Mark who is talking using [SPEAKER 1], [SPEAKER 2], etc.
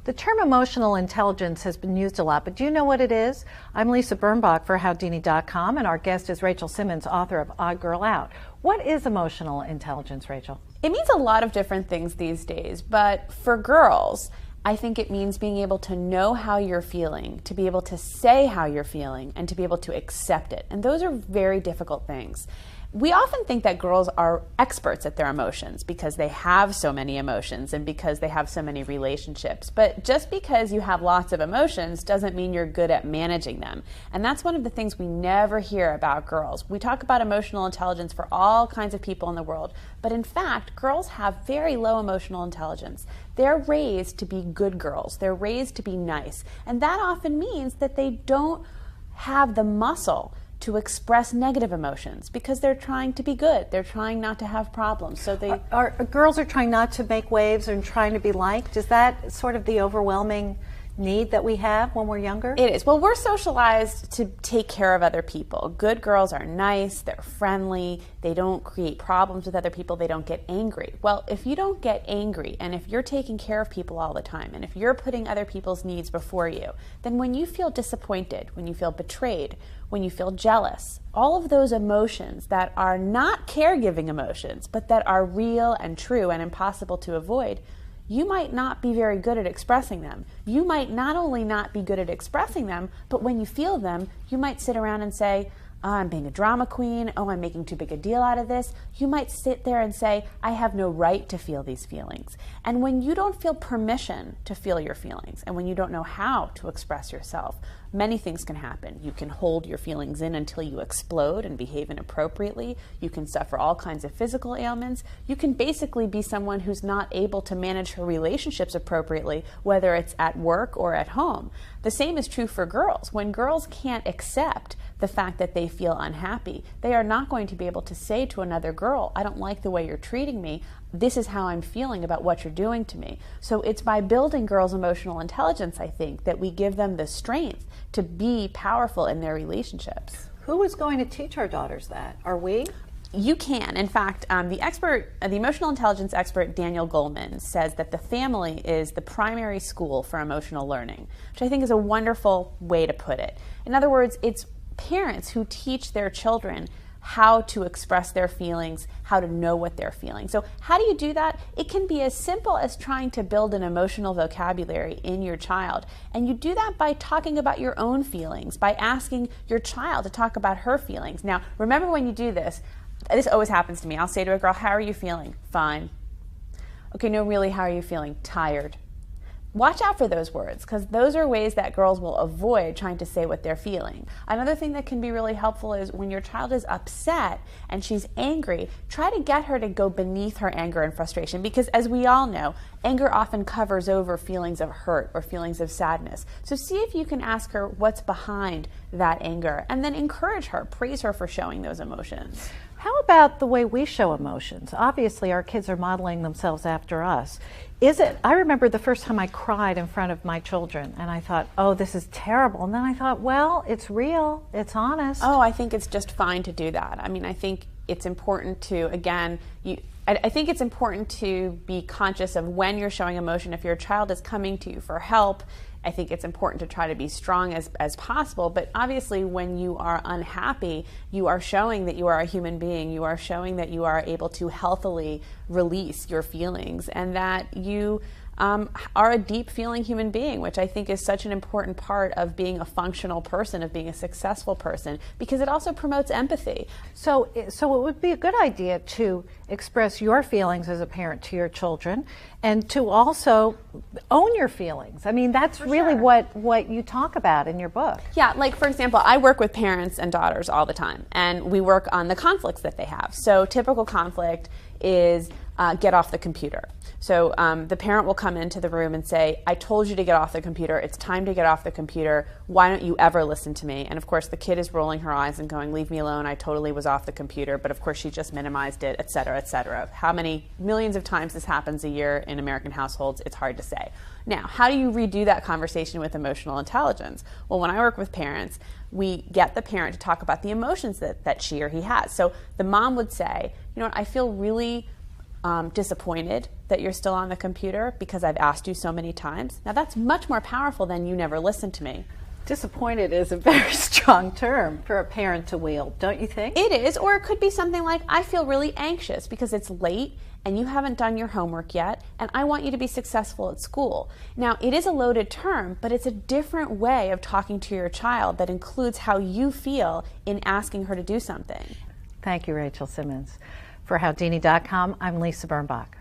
[SPEAKER 1] The term emotional intelligence has been used a lot, but do you know what it is? I'm Lisa Birnbach for Howdini.com, and our guest is Rachel Simmons, author of Odd Girl Out. What is emotional intelligence, Rachel?
[SPEAKER 2] It means a lot of different things these days, but for girls, I think it means being able to know how you're feeling, to be able to say how you're feeling, and to be able to accept it. And those are very difficult things. We often think that girls are experts at their emotions because they have so many emotions and because they have so many relationships. But just because you have lots of emotions doesn't mean you're good at managing them. And that's one of the things we never hear about girls. We talk about emotional intelligence for all kinds of people in the world, but in fact, girls have very low emotional intelligence. They're raised to be good girls. They're raised to be nice. And that often means that they don't have the muscle to express negative emotions because they're trying to be good. They're trying not to have problems. So they
[SPEAKER 1] girls are trying not to make waves and trying to be liked. Is that sort of the overwhelming need that we have when we're younger?
[SPEAKER 2] It is. Well, we're socialized to take care of other people. Good girls are nice, they're friendly, they don't create problems with other people, they don't get angry. Well, if you don't get angry, and if you're taking care of people all the time, and if you're putting other people's needs before you, then when you feel disappointed, when you feel betrayed, when you feel jealous, all of those emotions that are not caregiving emotions, but that are real and true and impossible to avoid, you might not be very good at expressing them. You might not only not be good at expressing them, but when you feel them, you might sit around and say, oh, I'm being a drama queen, oh, I'm making too big a deal out of this. You might sit there and say, I have no right to feel these feelings. And when you don't feel permission to feel your feelings, and when you don't know how to express yourself, many things can happen. You can hold your feelings in until you explode and behave inappropriately. You can suffer all kinds of physical ailments. You can basically be someone who's not able to manage her relationships appropriately, whether it's at work or at home. The same is true for girls. When girls can't accept the fact that they feel unhappy, they are not going to be able to say to another girl, I don't like the way you're treating me. This is how I'm feeling about what you're doing to me. So it's by building girls' emotional intelligence, I think, that we give them the strength to be powerful in their relationships.
[SPEAKER 1] Who is going to teach our daughters that? Are we?
[SPEAKER 2] You can. In fact, the emotional intelligence expert Daniel Goleman says that the family is the primary school for emotional learning, which I think is a wonderful way to put it. In other words, it's parents who teach their children how to express their feelings, how to know what they're feeling. So how do you do that? It can be as simple as trying to build an emotional vocabulary in your child. And you do that by talking about your own feelings, by asking your child to talk about her feelings. Now, remember when you do this always happens to me. I'll say to a girl, how are you feeling? Fine. Okay, no, really, how are you feeling? Tired. Watch out for those words, because those are ways that girls will avoid trying to say what they're feeling. Another thing that can be really helpful is when your child is upset and she's angry, try to get her to go beneath her anger and frustration, because as we all know, anger often covers over feelings of hurt or feelings of sadness. So see if you can ask her what's behind that anger, and then encourage her, praise her for showing those emotions.
[SPEAKER 1] How about the way we show emotions? Obviously, our kids are modeling themselves after us. I remember the first time I cried in front of my children, and I thought, oh, this is terrible. And then I thought, well, it's real, it's honest.
[SPEAKER 2] Oh, I think it's just fine to do that. I mean, I think it's important to, again, I think it's important to be conscious of when you're showing emotion. If your child is coming to you for help, I think it's important to try to be strong as possible, but obviously when you are unhappy, you are showing that you are a human being, you are showing that you are able to healthily release your feelings, and that you are a deep feeling human being, which I think is such an important part of being a functional person, of being a successful person, because it also promotes empathy.
[SPEAKER 1] So it would be a good idea to express your feelings as a parent to your children, and to also own your feelings. I mean, that's really what you talk about in your book.
[SPEAKER 2] Yeah, like for example, I work with parents and daughters all the time, and we work on the conflicts that they have. So typical conflict is get off the computer. So the parent will come into the room and say, I told you to get off the computer. It's time to get off the computer. Why don't you ever listen to me? And of course, the kid is rolling her eyes and going, leave me alone. I totally was off the computer. But of course, she just minimized it, et cetera, et cetera. How many millions of times this happens a year in American households? It's hard to say. Now, how do you redo that conversation with emotional intelligence? Well, when I work with parents, we get the parent to talk about the emotions that she or he has. So the mom would say, you know what, I feel really disappointed that you're still on the computer because I've asked you so many times. Now that's much more powerful than you never listened to me.
[SPEAKER 1] Disappointed is a very strong term for a parent to wield, don't you think?
[SPEAKER 2] It is, or it could be something like, I feel really anxious because it's late and you haven't done your homework yet, and I want you to be successful at school. Now, it is a loaded term, but it's a different way of talking to your child that includes how you feel in asking her to do something.
[SPEAKER 1] Thank you, Rachel Simmons. For Howdini.com, I'm Lisa Birnbach.